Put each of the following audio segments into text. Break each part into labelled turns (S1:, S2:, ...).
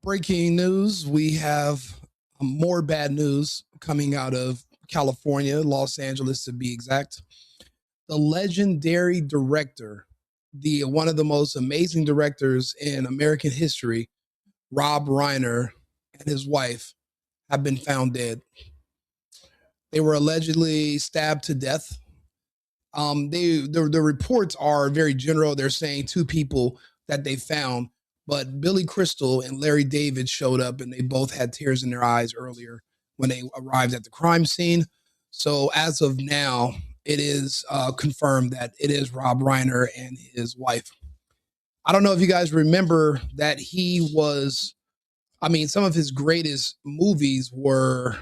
S1: Breaking news. We have more bad news coming out of California, Los Angeles to be exact. The legendary director, the one of the most amazing directors in American history, Rob Reiner, and his wife have been found dead. They were allegedly stabbed to death. The reports are very general. They're saying two people that they found, but Billy Crystal and Larry David showed up, and they both had tears in their eyes earlier when they arrived at the crime scene. So as of now, it is confirmed that it is Rob Reiner and his wife. I don't know if you guys remember that he was. I mean, some of his greatest movies were.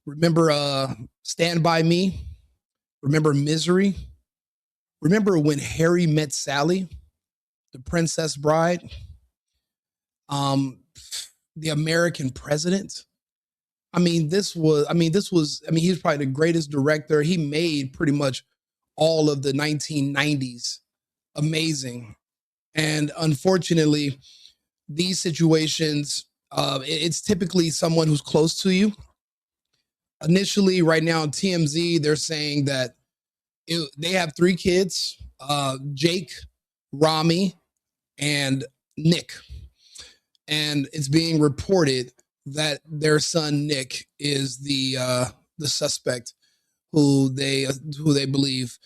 S1: Remember Stand By Me? Remember Misery? Remember When Harry Met Sally? The Princess Bride? The American President? He was probably the greatest director. He made pretty much all of the 1990s amazing. And unfortunately, these situations, it's typically someone who's close to you. Initially, right now on TMZ, they're saying that they have three kids, Jake, Rami, and Nick. And it's being reported that their son, Nick, is the suspect who they believe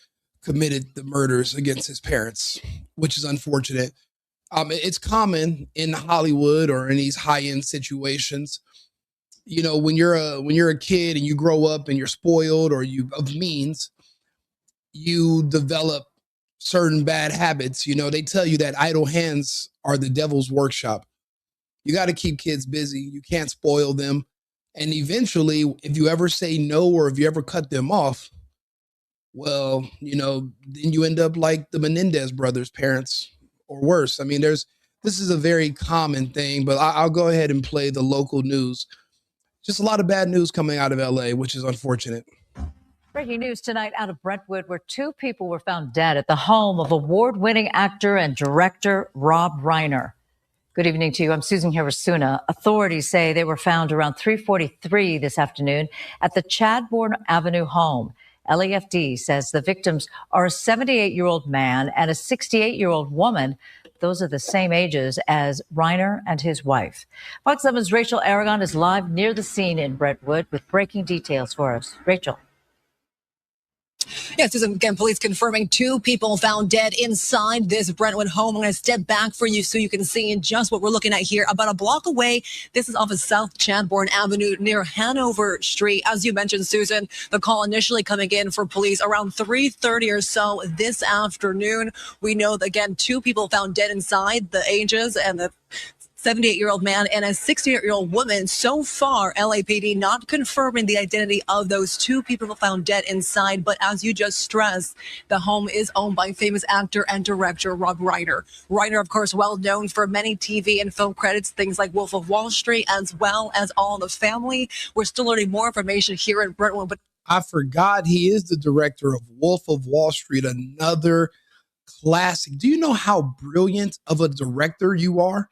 S1: committed the murders against his parents, which is unfortunate. It's common in Hollywood or in these high-end situations. You know, when you're a kid and you grow up and you're spoiled or you of means, you develop certain bad habits. You know, they tell you that idle hands are the devil's workshop. You got to keep kids busy. You can't spoil them. And eventually, if you ever say no or if you ever cut them off, well, you know, then you end up like the Menendez brothers' parents or worse. I mean, this is a very common thing, but I'll go ahead and play the local news. Just a lot of bad news coming out of LA, which is unfortunate.
S2: Breaking news tonight out of Brentwood, where two people were found dead at the home of award-winning actor and director Rob Reiner. Good evening to you. I'm Susan Hirasuna. Authorities say they were found around 3:43 this afternoon at the Chadbourne Avenue home. LAFD says the victims are a 78-year-old man and a 68-year-old woman. Those are the same ages as Reiner and his wife. Fox 7's Rachel Aragon is live near the scene in Brentwood with breaking details for us. Rachel.
S3: Yes, Susan, again, police confirming two people found dead inside this Brentwood home. I'm going to step back for you so you can see just what we're looking at here. About a block away, this is off of South Chadbourne Avenue near Hanover Street. As you mentioned, Susan, the call initially coming in for police around 3:30 or so this afternoon. We know that, again, two people found dead inside, the ages and the 78-year-old man and a 68-year-old woman. So far, LAPD not confirming the identity of those two people found dead inside. But as you just stressed, the home is owned by famous actor and director Rob Reiner. Reiner, of course, well known for many TV and film credits, things like Wolf of Wall Street, as well as All in the Family. We're still learning more information here in Brentwood. But
S1: I forgot he is the director of Wolf of Wall Street, another classic. Do you know how brilliant of a director you are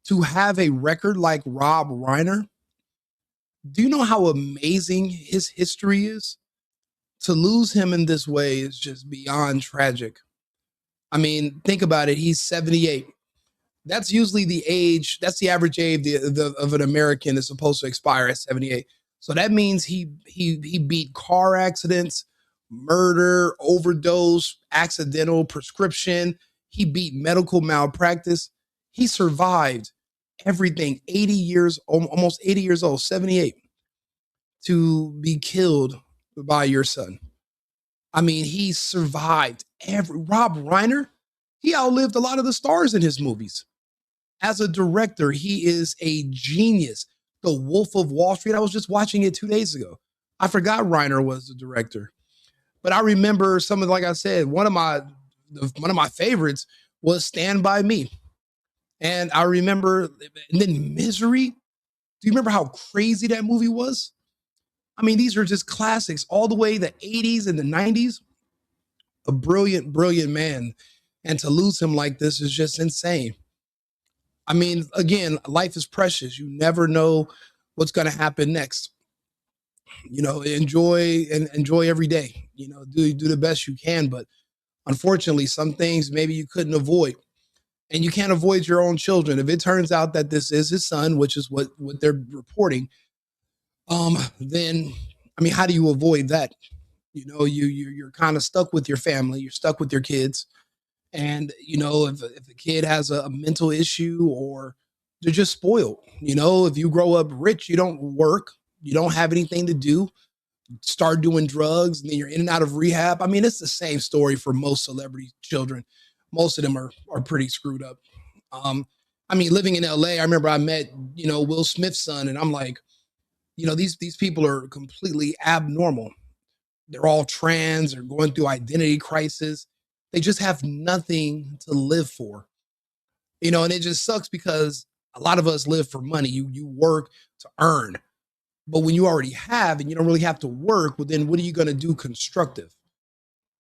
S1: to have a record like Rob Reiner? Do you know how amazing his history is? To lose him in this way is just beyond tragic. I mean, think about it. He's 78. That's usually the age, that's the average age of an American is supposed to expire at 78. So that means he beat car accidents, murder, overdose, accidental prescription. He beat medical malpractice. He survived everything, 80 years, almost 80 years old, 78, to be killed by your son. I mean, he survived Rob Reiner, he outlived a lot of the stars in his movies. As a director, he is a genius. The Wolf of Wall Street, I was just watching it 2 days ago. I forgot Reiner was the director. But I remember some of, like I said, one of my favorites was Stand By Me. And I remember, and then Misery. Do you remember how crazy that movie was? I mean, these are just classics all the way the 80s and the 90s. A brilliant, brilliant man. And to lose him like this is just insane. I mean, again, life is precious. You never know what's going to happen next. Enjoy every day. Do the best you can. But unfortunately, some things maybe you couldn't avoid, and you can't avoid your own children. If it turns out that this is his son, which is what they're reporting, then I mean, how do you avoid that? You're kind of stuck with your family. You're stuck with your kids. And, if a kid has a mental issue, or they're just spoiled, if you grow up rich, you don't work, you don't have anything to do, start doing drugs, and then you're in and out of rehab. I mean, it's the same story for most celebrity children. Most of them are pretty screwed up. I mean, living in LA, I remember I met, Will Smith's son, and I'm like, these people are completely abnormal. They're all trans, they're going through identity crisis. They just have nothing to live for. And it just sucks because a lot of us live for money. You work to earn. But when you already have and you don't really have to work, well, then what are you going to do constructive?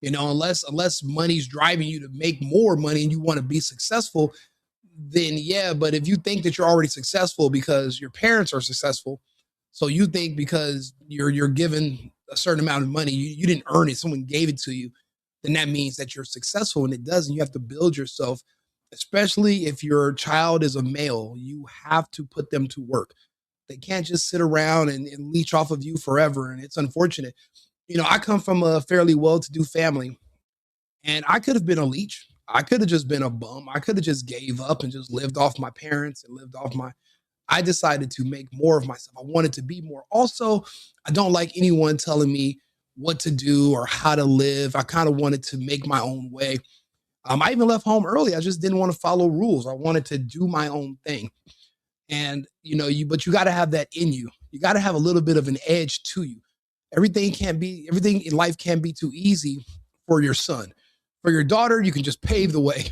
S1: Unless money's driving you to make more money and you want to be successful, then yeah. But if you think that you're already successful because your parents are successful, so you think because you're given a certain amount of money, you didn't earn it, someone gave it to you, then that means that you're successful, and it doesn't. You have to build yourself, especially if your child is a male. You have to put them to work. They can't just sit around and leech off of you forever, and it's unfortunate. I come from a fairly well-to-do family, and I could have been a leech. I could have just been a bum. I could have just gave up and just lived off my parents and lived off I decided to make more of myself. I wanted to be more. Also, I don't like anyone telling me what to do or how to live. I kind of wanted to make my own way. I even left home early. I just didn't want to follow rules. I wanted to do my own thing. And but you got to have that in you. You got to have a little bit of an edge to you. Everything in life can't be too easy for your son. For your daughter, you can just pave the way.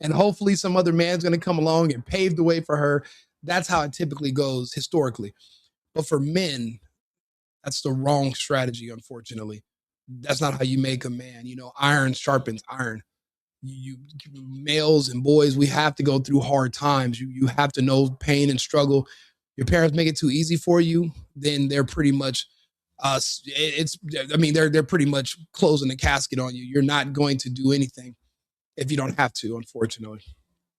S1: And hopefully some other man's going to come along and pave the way for her. That's how it typically goes historically. But for men, that's the wrong strategy, unfortunately. That's not how you make a man. Iron sharpens iron. You males and boys, we have to go through hard times. You have to know pain and struggle. Your parents make it too easy for you, then they're pretty much they're pretty much closing the casket on you. You're not going to do anything if you don't have to, unfortunately.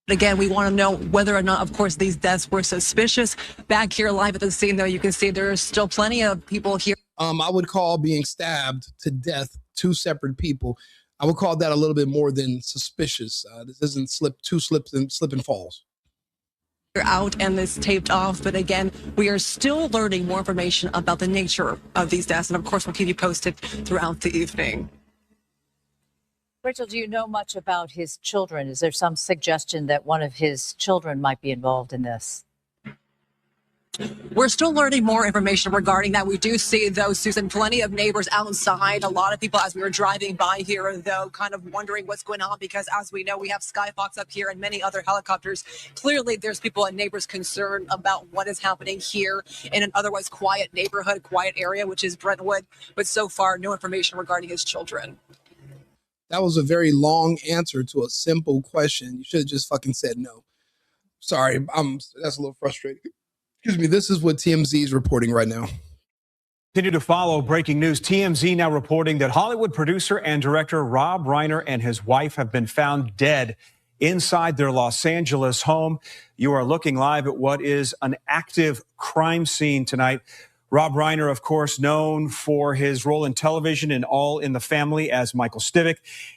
S3: Again, we want to know whether or not, of course, these deaths were suspicious. Back here live at the scene, though, you can see there are still plenty of people here.
S1: I would call being stabbed to death two separate people. I would call that a little bit more than suspicious. This isn't slip and falls.
S3: They're out and this taped off, but again, we are still learning more information about the nature of these deaths, and of course, we'll keep you posted throughout the evening.
S2: Rachel, do you know much about his children? Is there some suggestion that one of his children might be involved in this?
S3: We're still learning more information regarding that. We do see, though, Susan, plenty of neighbors outside. A lot of people, as we were driving by here, though, kind of wondering what's going on because, as we know, we have Skyfox up here and many other helicopters. Clearly, there's people and neighbors concerned about what is happening here in an otherwise quiet neighborhood, quiet area, which is Brentwood. But so far, no information regarding his children.
S1: That was a very long answer to a simple question. You should have just fucking said no. Sorry, that's a little frustrating. Excuse me, this is what TMZ is reporting right now.
S4: Continue to follow breaking news. TMZ now reporting that Hollywood producer and director Rob Reiner and his wife have been found dead inside their Los Angeles home. You are looking live at what is an active crime scene tonight. Rob Reiner, of course, known for his role in television in All in the Family as Michael Stivic,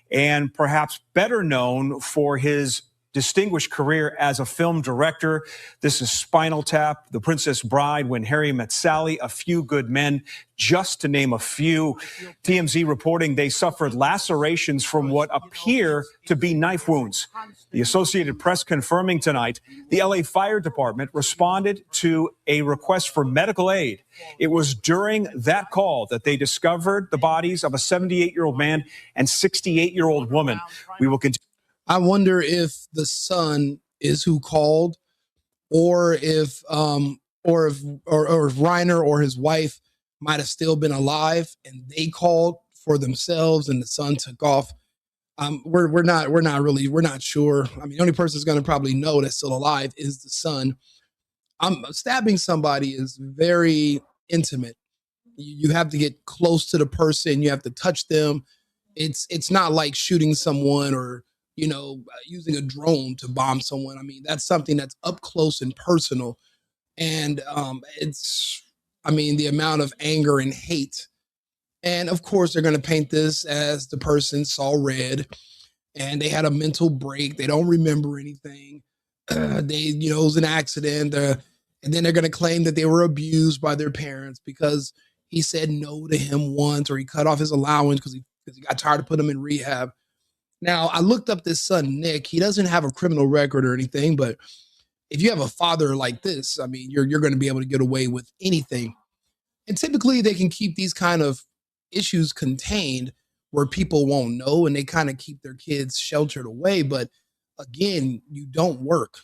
S4: and perhaps better known for his distinguished career as a film director. This is Spinal Tap, The Princess Bride, When Harry Met Sally, A Few Good Men, just to name a few. TMZ reporting they suffered lacerations from what appear to be knife wounds. The Associated Press confirming tonight the LA Fire Department responded to a request for medical aid. It was during that call that they discovered the bodies of a 78-year-old man and 68-year-old woman. We will continue.
S1: I wonder if the son is who called, or if Reiner or his wife might have still been alive and they called for themselves and the son took off. We're not sure. I mean, the only person that's going to probably know that's still alive is the son. Stabbing somebody is very intimate. You have to get close to the person. You have to touch them. It's not like shooting someone or using a drone to bomb someone. I mean, that's something that's up close and personal. And I mean, the amount of anger and hate. And of course, they're going to paint this as the person saw red and they had a mental break. They don't remember anything. It was an accident. And then they're going to claim that they were abused by their parents because he said no to him once, or he cut off his allowance because he got tired of putting him in rehab. Now, I looked up this son, Nick. He doesn't have a criminal record or anything, but if you have a father like this, I mean, you're going to be able to get away with anything. And typically they can keep these kind of issues contained where people won't know, and they kind of keep their kids sheltered away. But again, you don't work.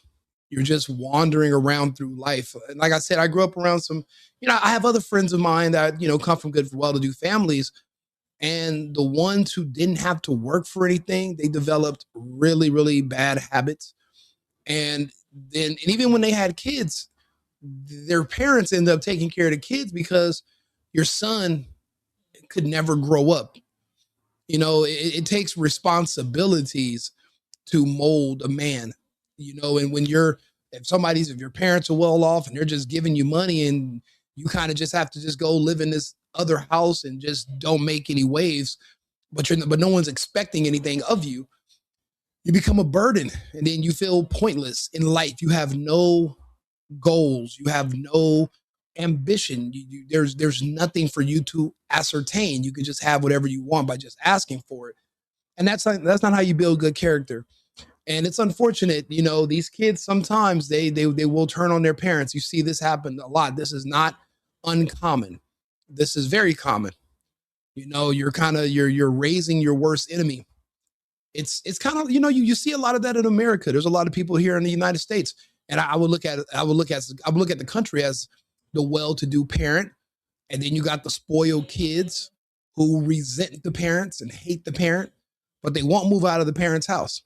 S1: You're just wandering around through life. And like I said, I grew up around some, I have other friends of mine that, come from good, well-to-do families. And the ones who didn't have to work for anything, they developed really, really bad habits. And even when they had kids, their parents ended up taking care of the kids because your son could never grow up. It takes responsibilities to mold a man, and when if your parents are well off and they're just giving you money and you kind of just have to just go live in this other house and just don't make any waves, but no one's expecting anything of you, you become a burden, and then you feel pointless in life. You have no goals. You have no ambition. There's nothing for you to ascertain. You can just have whatever you want by just asking for it. And that's not how you build good character. And it's unfortunate, these kids sometimes they will turn on their parents. You see this happen a lot. This is not uncommon. This is very common. You're raising your worst enemy. It's kind of, you see a lot of that in America. There's a lot of people here in the United States. And I would look at the country as the well-to-do parent. And then you got the spoiled kids who resent the parents and hate the parent, but they won't move out of the parent's house.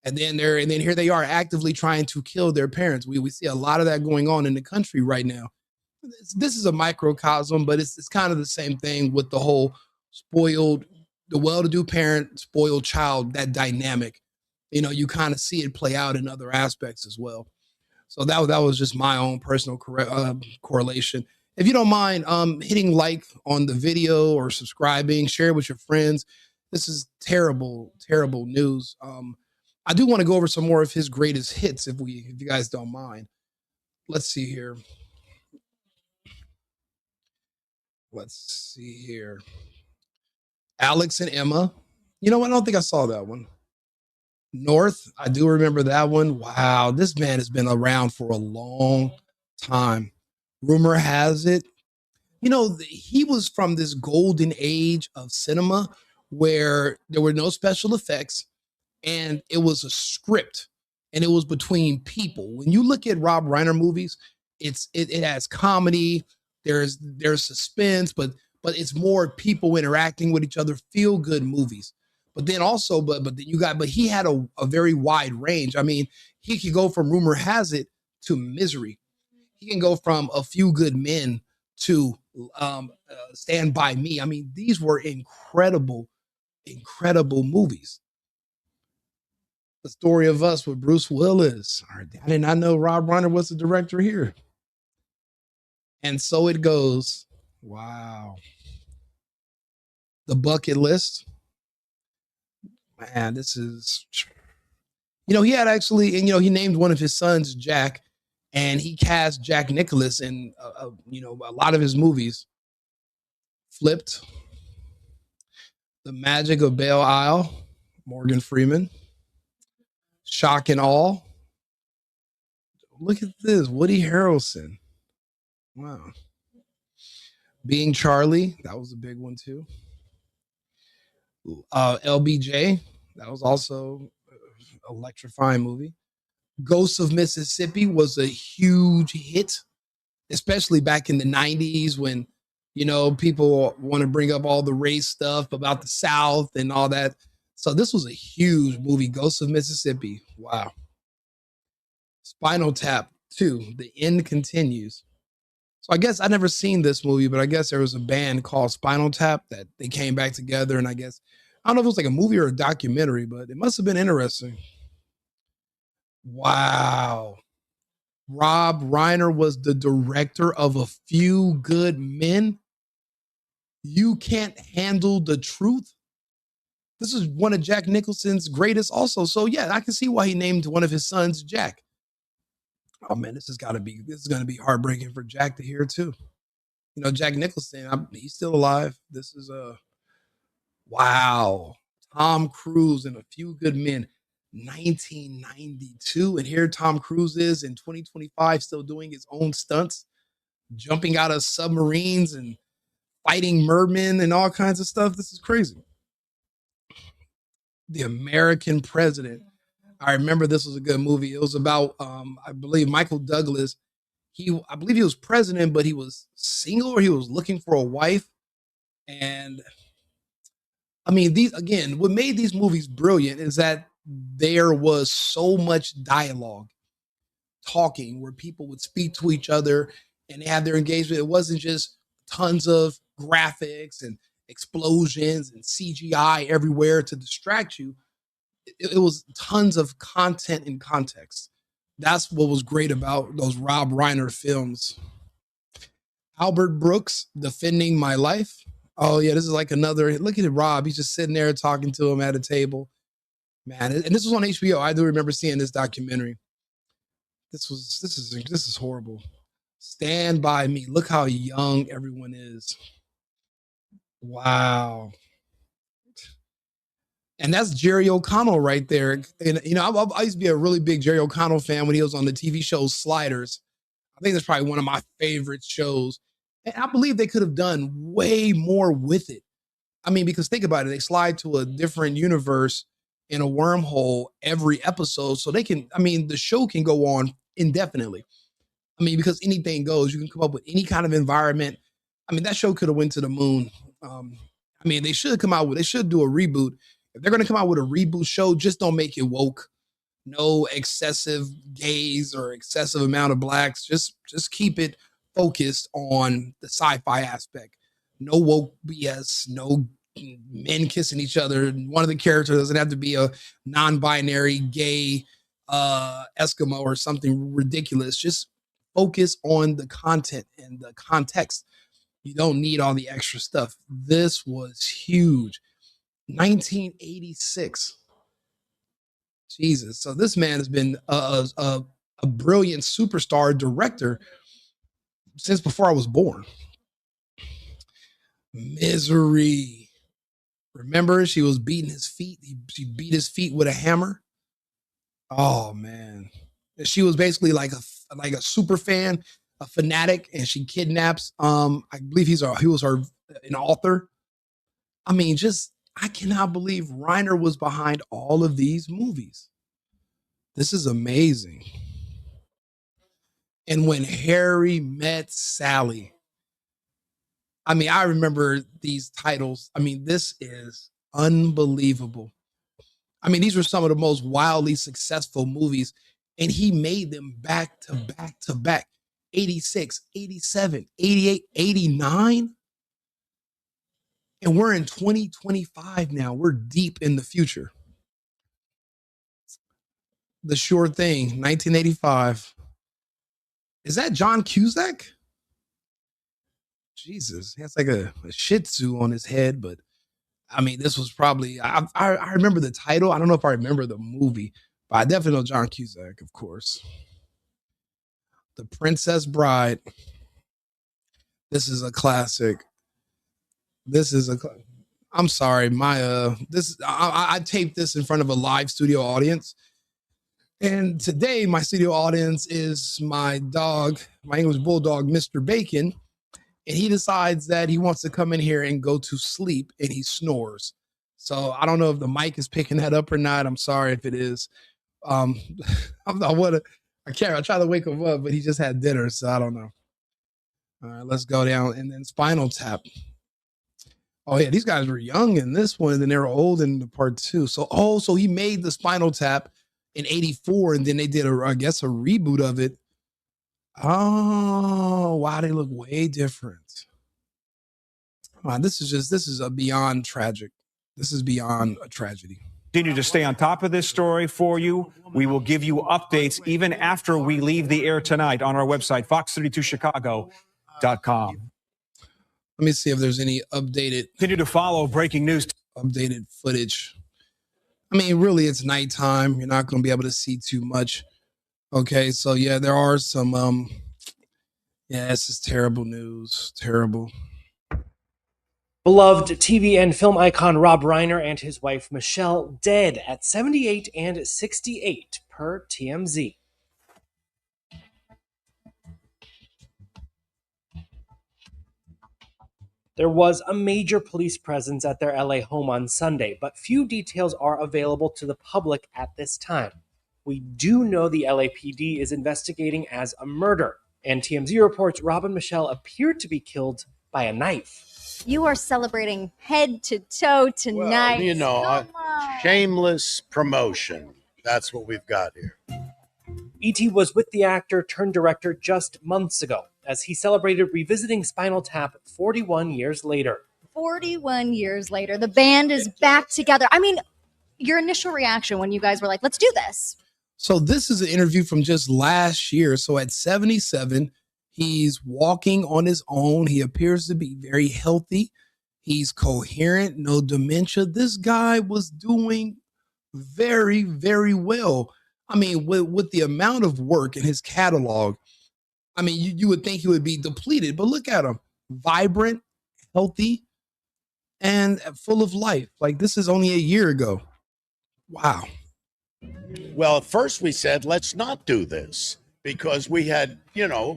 S1: And then here they are actively trying to kill their parents. We see a lot of that going on in the country right now. This is a microcosm, but it's kind of the same thing with the whole the well-to-do parent, spoiled child, that dynamic. You kind of see it play out in other aspects as well. So that was just my own personal correlation. If you don't mind hitting like on the video or subscribing, share it with your friends. This is terrible, terrible news. I do want to go over some more of his greatest hits if you guys don't mind. Let's see here. Alex and Emma. I don't think I saw that one. North, I do remember that one. Wow, this man has been around for a long time. Rumor has it, he was from this golden age of cinema where there were no special effects and it was a script and it was between people. When you look at Rob Reiner movies, it has comedy, there's suspense, but it's more people interacting with each other, feel good movies. But then also, but he had a very wide range. I mean, he could go from Rumor Has It to Misery. He can go from A Few Good Men to Stand By Me. I mean, these were incredible, incredible movies. The Story of Us with Bruce Willis. I did not know Rob Reiner was the director here. And So It Goes. Wow. The Bucket List. Man, this is, he had actually, and, he named one of his sons Jack, and he cast Jack Nicholas in, a lot of his movies. Flipped. The Magic of Belle Isle, Morgan Freeman. Shock and Awe. Look at this, Woody Harrelson. Wow. Being Charlie, that was a big one too. LBJ, that was also an electrifying movie. Ghosts of Mississippi was a huge hit, especially back in the 90s when, people want to bring up all the race stuff about the South and all that. So this was a huge movie, Ghosts of Mississippi. Wow. Spinal Tap 2, The End Continues. So I guess I never seen this movie, but I guess there was a band called Spinal Tap that they came back together, and I guess I don't know if it was like a movie or a documentary, but it must have been interesting. Wow. Rob Reiner was the director of A Few Good Men. You Can't Handle the Truth. This is one of Jack Nicholson's greatest also. So yeah, I can see why he named one of his sons Jack. Oh man, this is going to be heartbreaking for Jack to hear too. You know, Jack Nicholson, he's still alive. This is wow. Tom Cruise in A Few Good Men, 1992. And here Tom Cruise is in 2025, still doing his own stunts, jumping out of submarines and fighting mermen and all kinds of stuff. This is crazy. The American President. I remember this was a good movie. It was about, I believe, Michael Douglas. I believe he was president, but he was single or he was looking for a wife. And I mean, what made these movies brilliant is that there was so much dialogue, talking, where people would speak to each other and they had their engagement. It wasn't just tons of graphics and explosions and CGI everywhere to distract you. It was tons of content and context. That's what was great about those Rob Reiner films. Albert Brooks, Defending My Life. Oh yeah, this is like another, look at Rob. He's just sitting there talking to him at a table. Man, and this was on HBO. I do remember seeing this documentary. This is horrible. Stand By Me. Look how young everyone is. Wow. And that's Jerry O'Connell right there. And, you know, I used to be a really big Jerry O'Connell fan when he was on the TV show Sliders. I think that's probably one of my favorite shows. And I believe they could have done way more with it. I mean, because think about it. They slide to a different universe in a wormhole every episode. So they can, I mean, the show can go on indefinitely. I mean, because anything goes, you can come up with any kind of environment. I mean, that show could have went to the moon. I mean, they should do a reboot. If they're going to come out with a reboot show, just don't make it woke. No excessive gays or excessive amount of blacks. Just keep it focused on the sci-fi aspect. No woke BS, no men kissing each other. One of the characters doesn't have to be a non-binary gay Eskimo or something ridiculous. Just focus on the content and the context. You don't need all the extra stuff. This was huge. 1986. Jesus. So this man has been a brilliant superstar director since before I was born. Misery. Remember, she was beating his feet. She beat his feet with a hammer. Oh man. She was basically like a super fan, a fanatic, and she kidnaps. I believe he was an author. I mean, I cannot believe Reiner was behind all of these movies. This is amazing. And When Harry Met Sally. I mean, I remember these titles. I mean, this is unbelievable. I mean, these were some of the most wildly successful movies, and he made them back to back to back. 86, 87, 88, 89. And we're in 2025 now. We're deep in the future. The Sure Thing, 1985. Is that John Cusack? Jesus, he has like a Shih Tzu on his head, but I mean, this was probably, I remember the title. I don't know if I remember the movie, but I definitely know John Cusack, of course. The Princess Bride. This is a classic. I'm sorry, I taped this in front of a live studio audience. And today my studio audience is my dog, my English bulldog, Mr. Bacon. And he decides that he wants to come in here and go to sleep, and he snores. So I don't know if the mic is picking that up or not. I'm sorry if it is. I try to wake him up, but he just had dinner, so I don't know. All right, let's go down. And then Spinal Tap. Oh yeah, these guys were young in this one, and then they were old in the part 2. So he made the Spinal Tap in '84, and then they did I guess a reboot of it. Oh wow, they look way different. Wow, this is a beyond tragic. This is beyond a tragedy.
S4: Continue to stay on top of this story for you. We will give you updates even after we leave the air tonight on our website, fox32chicago.com.
S1: Let me see if there's any
S4: Continue to follow breaking news.
S1: Updated footage. I mean, really, it's nighttime. You're not going to be able to see too much. Okay, so yeah, there are some. Yeah, this is terrible news. Terrible.
S5: Beloved TV and film icon Rob Reiner and his wife Michele dead at 78 and 68 per TMZ. There was a major police presence at their LA home on Sunday, but few details are available to the public at this time. We do know the LAPD is investigating as a murder, and TMZ reports Rob and Michele appeared to be killed by a knife.
S6: You are celebrating head to toe tonight.
S7: Well, you know, shameless promotion. That's what we've got here.
S5: E.T. was with the actor turned director just months ago as he celebrated revisiting Spinal Tap 41 years later.
S6: 41 years later, the band is back together. I mean, your initial reaction when you guys were like, let's do this.
S1: So this is an interview from just last year. So at 77, he's walking on his own. He appears to be very healthy. He's coherent, no dementia. This guy was doing very, very well. I mean, with the amount of work in his catalog, I mean, you would think he would be depleted, but look at him. Vibrant, healthy, and full of life. Like, this is only a year ago. Wow.
S7: Well, at first we said, let's not do this because we had,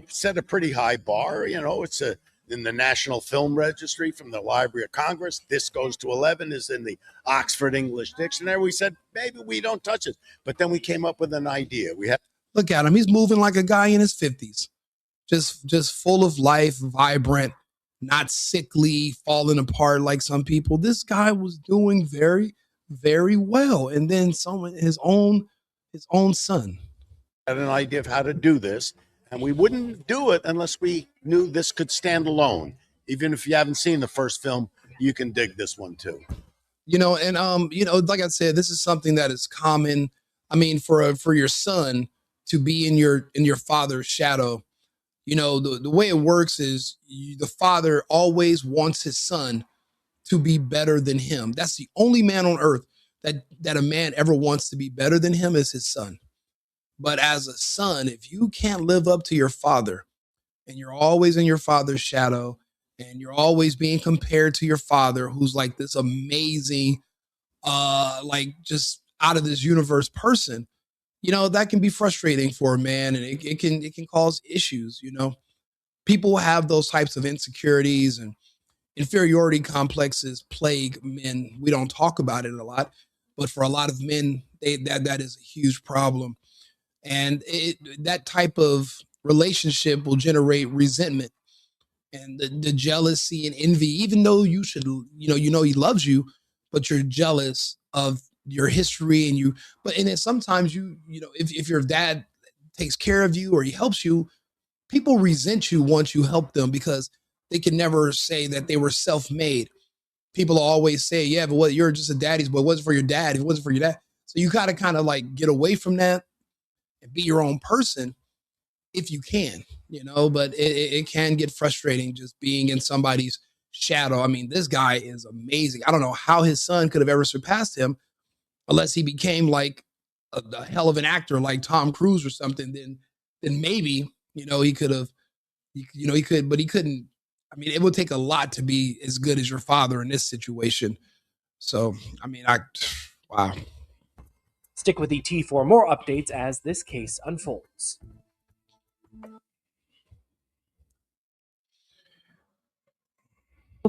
S7: set a pretty high bar. It's in the National Film Registry from the Library of Congress. This goes to 11, is in the Oxford English Dictionary. We said, maybe we don't touch it. But then we came up with an idea.
S1: Look at him. He's moving like a guy in his 50s. Just full of life, vibrant, not sickly, falling apart like some people. This guy was doing very, very well. And then his own son
S7: had an idea of how to do this, and we wouldn't do it unless we knew this could stand alone. Even if you haven't seen the first film, you can dig this one too.
S1: Like I said, this is something that is common. I mean, for your son to be in your father's shadow, the way it works is the father always wants his son to be better than him. That's the only man on earth that a man ever wants to be better than him is his son. But as a son, if you can't live up to your father and you're always in your father's shadow and you're always being compared to your father, who's like this amazing, like just out of this universe person, that can be frustrating for a man, and it can cause issues. People have those types of insecurities and inferiority complexes plague men. We don't talk about it a lot, but for a lot of men, that is a huge problem. And that type of relationship will generate resentment and the jealousy and envy, even though you should, he loves you, but you're jealous of your history and then sometimes if your dad takes care of you or he helps you, people resent you once you help them because they can never say that they were self-made. People always say, yeah, but what, you're just a daddy's boy. It wasn't for your dad. If it wasn't for your dad. So you got to kind of like get away from that and be your own person if you can, but it can get frustrating just being in somebody's shadow. I mean, this guy is amazing. I don't know how his son could have ever surpassed him unless he became like a hell of an actor like Tom Cruise or something. Then maybe, he could have, he could, but he couldn't. I mean, it would take a lot to be as good as your father in this situation. So, I mean, wow.
S5: Stick with ET for more updates as this case unfolds.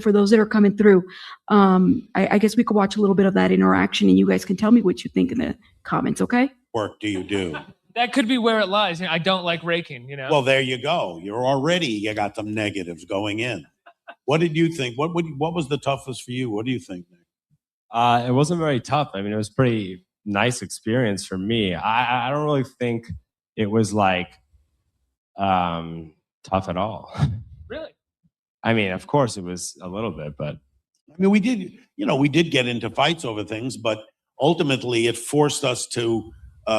S8: For those that are coming through, I guess we could watch a little bit of that interaction and you guys can tell me what you think in the comments, okay?
S9: Work do you do?
S10: That could be where it lies. I don't like raking,
S9: Well, there you go. You got them negatives going in. What did you think? What was the toughest for you? What do you think, Nick?
S10: It wasn't very tough. I mean, it was pretty nice experience for me. I don't really think it was like tough at all.
S9: Really?
S10: I mean, of course it was a little bit, but
S9: I mean, we did get into fights over things, but ultimately it forced us to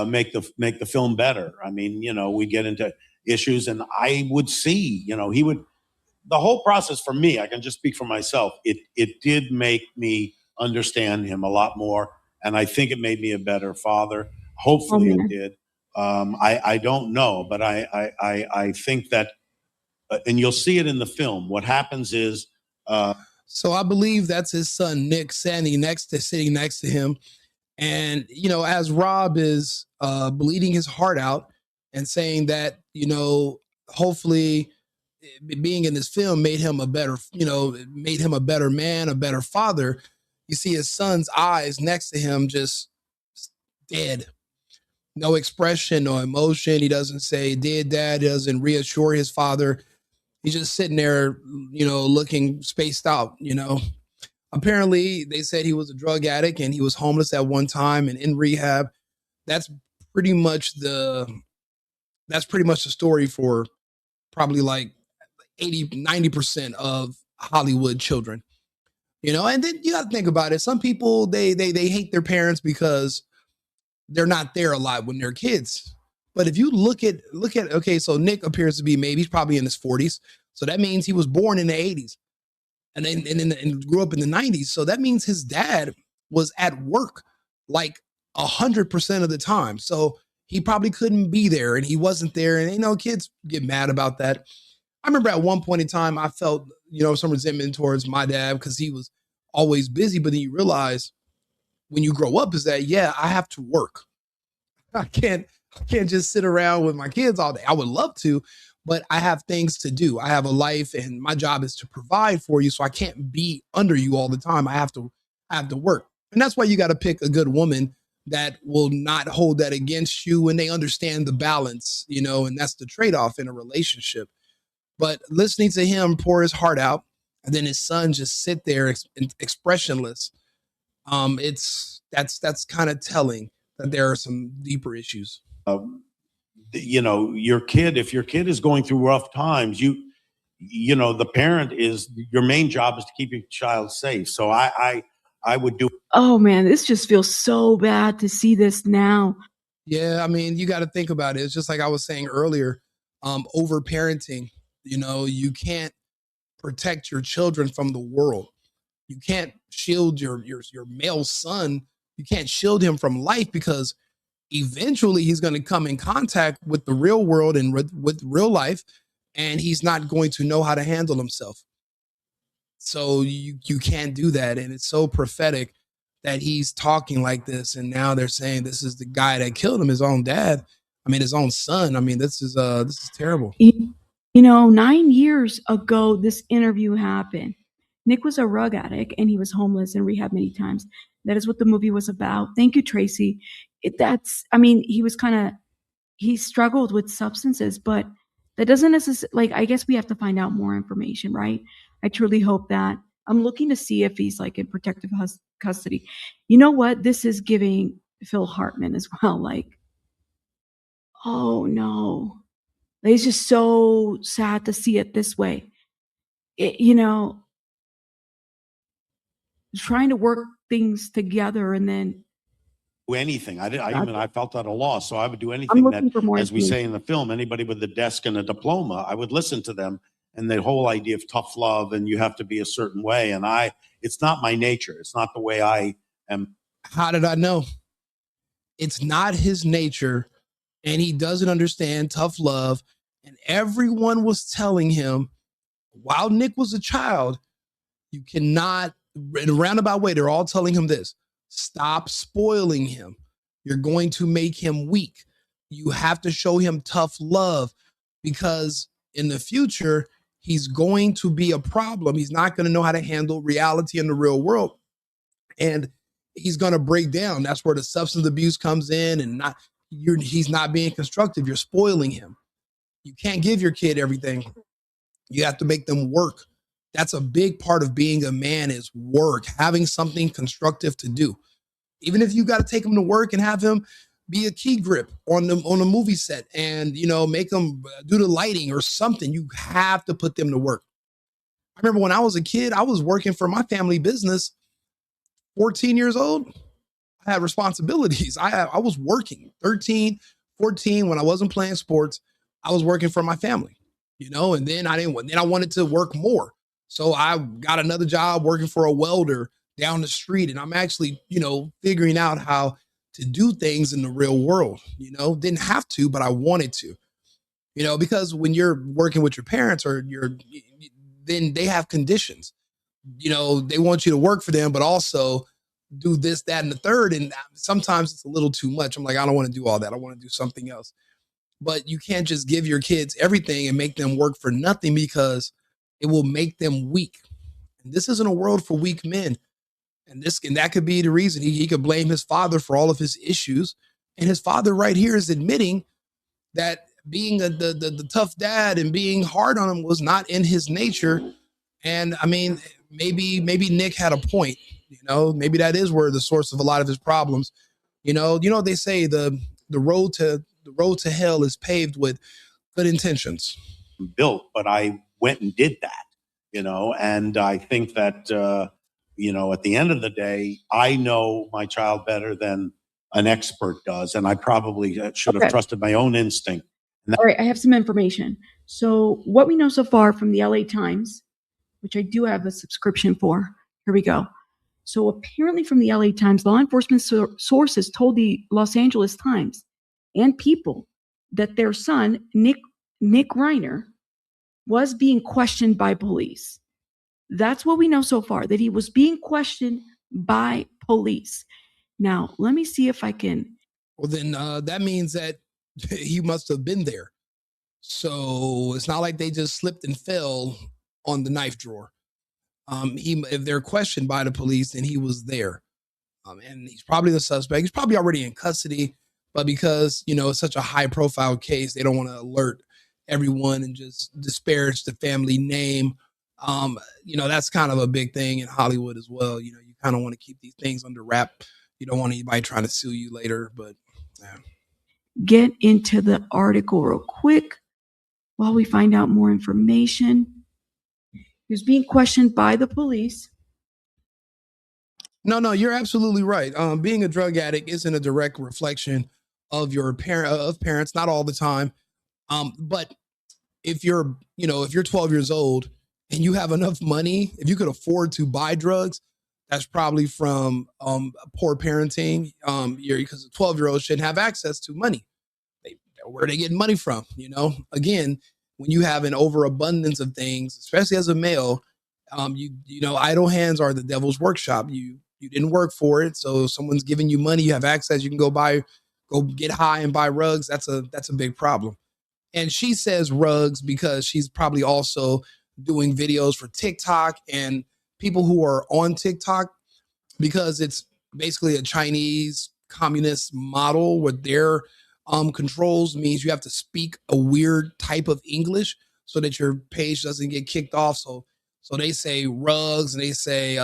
S9: make the film better. I mean, we get into issues, and I would see, the whole process for me, I can just speak for myself. It did make me understand him a lot more, and I think it made me a better father. Hopefully, it did. I don't know, but I think that, and you'll see it in the film. What happens is.
S1: So I believe that's his son, Nick, sitting next to him. And, as Rob is bleeding his heart out and saying that, hopefully being in this film made him a better man, a better father. You see his son's eyes next to him just dead. No expression, no emotion. He doesn't say, "Dear Dad," he doesn't reassure his father. He's just sitting there, looking spaced out, Apparently, they said he was a drug addict and he was homeless at one time and in rehab. That's pretty much the story for probably like 80-90% of Hollywood children. And then you got to think about it. Some people, they hate their parents because they're not there a lot when they're kids. But if you look at, okay, so Nick appears to be he's probably in his 40s. So that means he was born in the 80s and grew up in the 90s. So that means his dad was at work like 100% of the time. So he probably couldn't be there and he wasn't there. And, kids get mad about that. I remember at one point in time, I felt, some resentment towards my dad because he was always busy. But then you realize when you grow up is that, I have to work. I can't just sit around with my kids all day. I would love to, but I have things to do. I have a life and my job is to provide for you. So I can't be under you all the time. I have to work. And that's why you got to pick a good woman that will not hold that against you when they understand the balance, and that's the trade-off in a relationship. But listening to him pour his heart out and then his son just sit there expressionless. That's kind of telling that there are some deeper issues.
S9: Your kid, if your kid is going through rough times, the parent your main job is to keep your child safe. So I would do.
S8: Oh man, this just feels so bad to see this now.
S1: Yeah, I mean, you got to think about it. It's just like I was saying earlier, over parenting. You can't protect your children from the world. You can't shield your male son. You can't shield him from life because eventually he's going to come in contact with the real world and with real life, and he's not going to know how to handle himself. So you can't do that. And it's so prophetic that he's talking like this. And now they're saying this is the guy that killed him, his own dad. I mean, his own son. I mean, this is terrible.
S8: 9 years ago, this interview happened. Nick was a drug addict and he was homeless and rehab many times. That is what the movie was about. Thank you, Tracy. He struggled with substances, but that doesn't necessarily, I guess we have to find out more information, right? I truly hope that. I'm looking to see if he's in protective custody. You know what? This is giving Phil Hartman as well. Oh no. It's just so sad to see it this way. Trying to work things together and then
S9: do anything. I felt at a loss, so I would do anything that, as we say in the film, anybody with a desk and a diploma, I would listen to them. And the whole idea of tough love and you have to be a certain way. And it's not my nature. It's not the way I am.
S1: How did I know? It's not his nature. And he doesn't understand tough love. And everyone was telling him while Nick was a child, you cannot, in a roundabout way, they're all telling him this: stop spoiling him. You're going to make him weak. You have to show him tough love because in the future, he's going to be a problem. He's not going to know how to handle reality in the real world. And he's going to break down. That's where the substance abuse comes in and he's not being constructive. You're spoiling him. You can't give your kid everything. You have to make them work That's a big part of being a man is work, having something constructive to do. Even if you got to take him to work and have him be a key grip on a movie set and, make them do the lighting or something, you have to put them to work. I remember when I was a kid, I was working for my family business, 14 years old. I had responsibilities. I was working 13, 14 when I wasn't playing sports. I was working for my family, and then then I wanted to work more. So I got another job working for a welder down the street. And I'm actually, figuring out how to do things in the real world, didn't have to, but I wanted to, because when you're working with your parents then they have conditions, they want you to work for them, but also do this, that, and the third. And sometimes it's a little too much. I'm like, I don't want to do all that. I want to do something else. But you can't just give your kids everything and make them work for nothing, because it will make them weak. And this isn't a world for weak men. And that could be the reason he could blame his father for all of his issues. And his father right here is admitting that being the tough dad and being hard on him was not in his nature. And I mean, maybe Nick had a point, maybe that is where the source of a lot of his problems, they say the road to hell is paved with good intentions.
S9: Built, but I went and did that, and I think that, at the end of the day, I know my child better than an expert does. And I probably should have trusted my own instinct.
S8: All right, I have some information. So what we know so far from the LA Times, which I do have a subscription for. Here we go. So apparently from the LA Times, law enforcement sources told the Los Angeles Times and People that their son, Nick Reiner, was being questioned by police. That's what we know so far, that he was being questioned by police. Now, let me see if I can.
S1: Well, then that means that he must have been there. So it's not like they just slipped and fell on the knife drawer. If they're questioned by the police, then he was there. And he's probably the suspect. He's probably already in custody, but because, it's such a high profile case, they don't want to alert everyone and just disparage the family name. That's kind of a big thing in Hollywood as well. You kind of want to keep these things under wrap. You don't want anybody trying to sue you later, but yeah.
S8: Get into the article real quick while we find out more information. He was being questioned by the police.
S1: No, you're absolutely right. Being a drug addict isn't a direct reflection of your parents, not all the time. But if you're 12 years old and you have enough money, if you could afford to buy drugs, that's probably from poor parenting. Because a 12-year-old shouldn't have access to money. Where are they getting money from? Again, when you have an overabundance of things, especially as a male, idle hands are the devil's workshop. You didn't work for it, so someone's giving you money. You have access. You can go get high and buy rugs. That's a big problem. And she says rugs because she's probably also doing videos for TikTok and people who are on TikTok, because it's basically a Chinese communist model where their controls means you have to speak a weird type of English so that your page doesn't get kicked off. So they say rugs and they say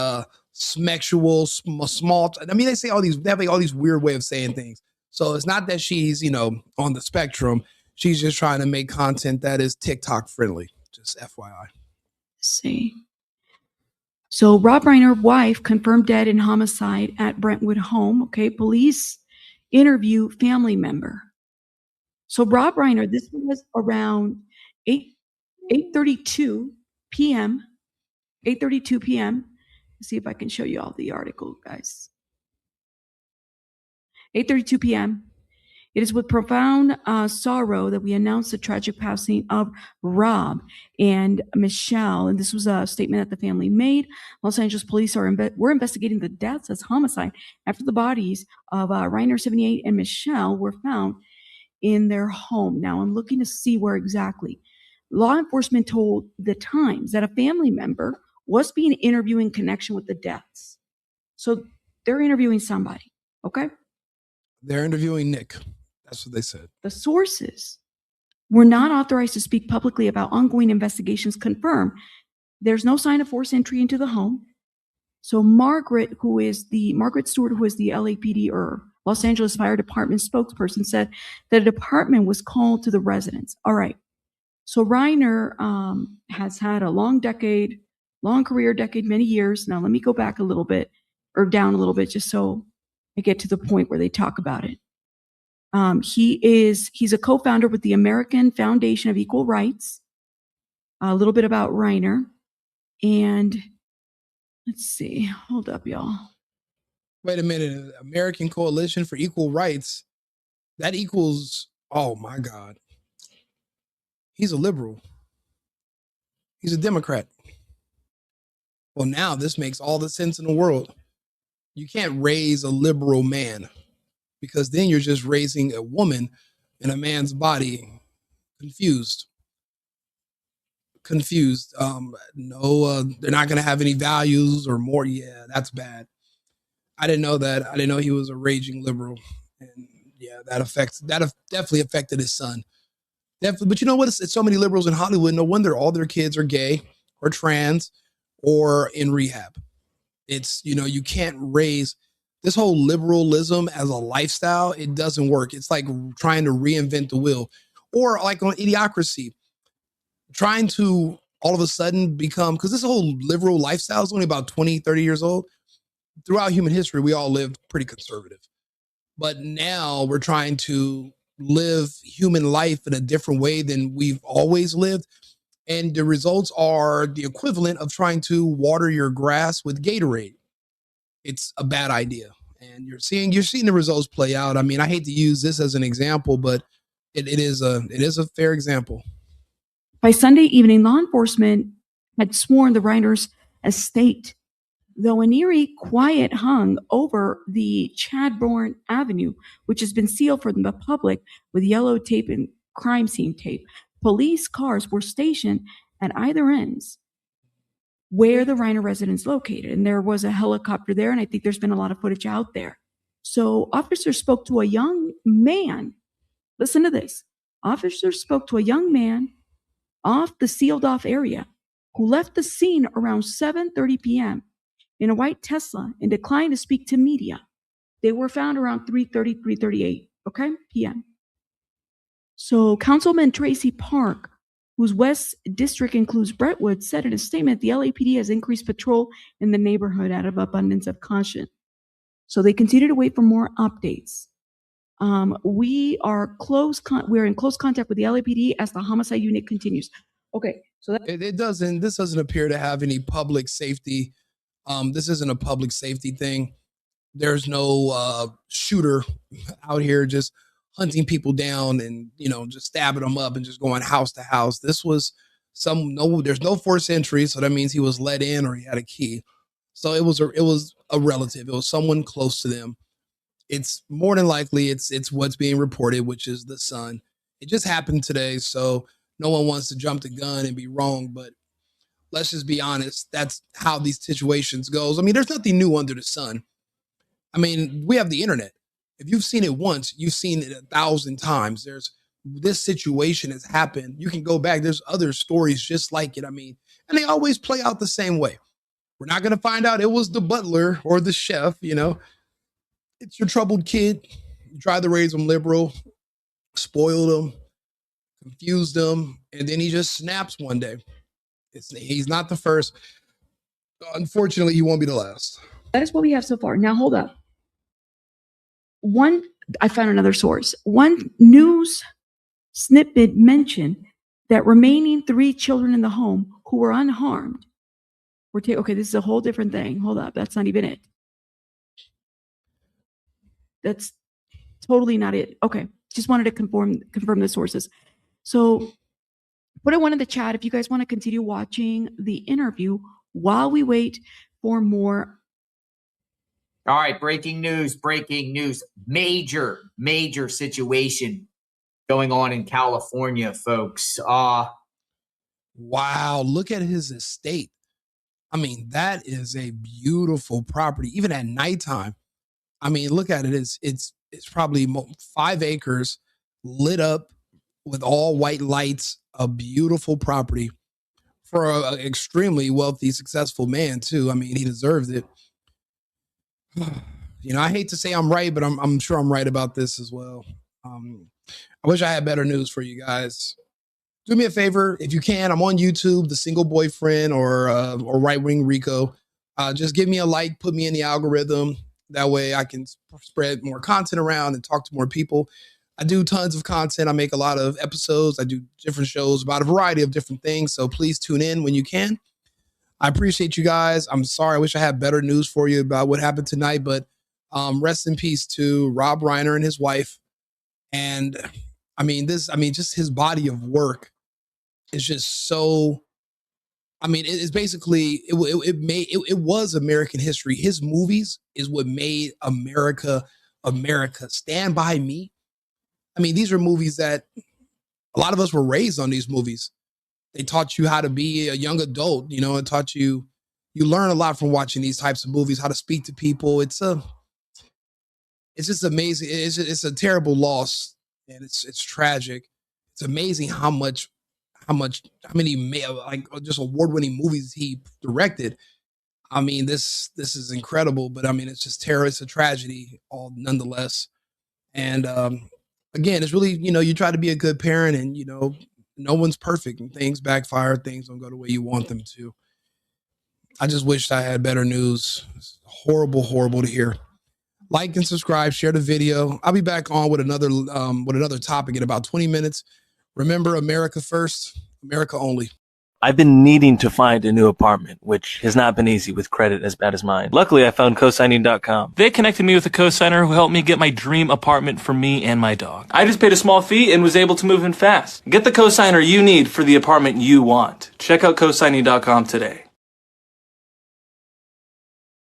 S1: smexual, small. I mean, they have all these weird way of saying things. So it's not that she's, on the spectrum. She's just trying to make content that is TikTok friendly. Just FYI.
S8: See. So Rob Reiner, wife, confirmed dead in homicide at Brentwood home. Okay, police interview family member. So Rob Reiner, this was around 8:32 p.m. 8:32 p.m. Let's see if I can show you all the article, guys. 8:32 p.m. It is with profound sorrow that we announce the tragic passing of Rob and Michele. And this was a statement that the family made. Los Angeles police were investigating the deaths as homicide after the bodies of Reiner, 78, and Michele were found in their home. Now, I'm looking to see where exactly. Law enforcement told the Times that a family member was being interviewed in connection with the deaths. So they're interviewing somebody, okay?
S1: They're interviewing Nick. That's what they said.
S8: The sources were not authorized to speak publicly about ongoing investigations confirm There's no sign of forced entry into the home. So Margaret Stewart, who is the LAPD or Los Angeles Fire Department spokesperson, said that a department was called to the residence. All right. So Reiner has had a long career, many years. Now let me go back a little bit or down a little bit just so I get to the point where they talk about it. He's a co-founder with the American Foundation of Equal Rights. A little bit about Reiner. And let's see. Hold up, y'all.
S1: Wait a minute. American Coalition for Equal Rights. That equals, oh my God. He's a liberal. He's a Democrat. Well, now this makes all the sense in the world. You can't raise a liberal man because then you're just raising a woman in a man's body. Confused. No, they're not going to have any values or more. Yeah, that's bad. I didn't know that. I didn't know he was a raging liberal. And yeah, that definitely affected his son. Definitely. But you know what? It's so many liberals in Hollywood. No wonder all their kids are gay or trans or in rehab. It's, you can't raise this whole liberalism as a lifestyle. It doesn't work. It's like trying to reinvent the wheel, or like on Idiocracy, trying to all of a sudden become, because this whole liberal lifestyle is only about 20, 30 years old. Throughout human history, we all lived pretty conservative. But now we're trying to live human life in a different way than we've always lived. And the results are the equivalent of trying to water your grass with Gatorade. It's a bad idea. And you're seeing the results play out. I mean, I hate to use this as an example, but it is a fair example.
S8: By Sunday evening, law enforcement had sworn the Reiner's estate, though an eerie quiet hung over the Chadbourne Avenue, which has been sealed for the public with yellow tape and crime scene tape. Police cars were stationed at either ends where the Reiner residence located, and there was a helicopter there, and I think there's been a lot of footage out there. So officers spoke to a young man. Listen to this. Officers spoke to a young man off the sealed off area who left the scene around 7:30 p.m. in a white Tesla and declined to speak to media. They were found around 3:38, p.m. So Councilman Tracy Park, whose West District includes Brentwood, said in a statement the LAPD has increased patrol in the neighborhood out of abundance of caution. So they continue to wait for more updates. We are we're in close contact with the LAPD as the homicide unit continues. Okay, so
S1: this doesn't appear to have any public safety. This isn't a public safety thing. There's no shooter out here just hunting people down and just stabbing them up and just going house to house. This was there's no forced entry, so that means he was let in or he had a key. So it was a relative. It was someone close to them. It's more than likely it's what's being reported, which is the son. It just happened today, so no one wants to jump the gun and be wrong, but let's just be honest. That's how these situations goes. I mean, there's nothing new under the sun. I mean, we have the internet. If you've seen it once, you've seen it 1,000 times. This situation has happened. You can go back. There's other stories just like it. I mean, and they always play out the same way. We're not going to find out it was the butler or the chef, It's your troubled kid. You try to raise them liberal, spoil them, confuse them, and then he just snaps one day. He's not the first. Unfortunately, he won't be the last.
S8: That is what we have so far. Now, hold up. I found another source. One news snippet mentioned that remaining 3 children in the home who were unharmed were okay, this is a whole different thing. Hold up. That's not even it. That's totally not it. Okay. Just wanted to confirm the sources. So put a one in the chat if you guys want to continue watching the interview while we wait for more.
S11: All right, breaking news. Major situation going on in California, folks.
S1: Wow, look at his estate. I mean, that is a beautiful property, even at nighttime. I mean, look at it. It's probably 5 acres lit up with all white lights, a beautiful property for an extremely wealthy, successful man too. I mean, he deserves it. You know, I hate to say I'm right, but I'm sure I'm right about this as well. I wish I had better news for you guys. Do me a favor, if you can. I'm on YouTube, The Single Boyfriend or Right Wing Rico. Just give me a like, put me in the algorithm. That way I can spread more content around and talk to more people. I do tons of content. I make a lot of episodes. I do different shows about a variety of different things. So please tune in when you can. I appreciate you guys. I'm sorry. I wish I had better news for you about what happened tonight, but rest in peace to Rob Reiner and his wife. And just his body of work is just so, it's basically, it was American history. His movies is what made America. Stand By Me. I mean, these are movies that a lot of us were raised on. These movies, they taught you how to be a young adult, you know, and taught you learn a lot from watching these types of movies, how to speak to people. It's just amazing. It's a terrible loss, and it's tragic. It's amazing how many just award-winning movies he directed. I mean, this is incredible, but I mean, it's just terrible. It's a tragedy, all nonetheless. And again, it's really, you know, you try to be a good parent, and you know, no one's perfect, and things backfire, things don't go the way you want them to. I just wished I had better news. It's horrible to hear. Like and subscribe, share the video. I'll be back on with another topic in about 20 minutes. Remember, America first, America only.
S12: I've been needing to find a new apartment, which has not been easy with credit as bad as mine. Luckily, I found cosigning.com. They connected me with a cosigner who helped me get my dream apartment for me and my dog. I just paid a small fee and was able to move in fast. Get the cosigner you need for the apartment you want. Check out cosigning.com today.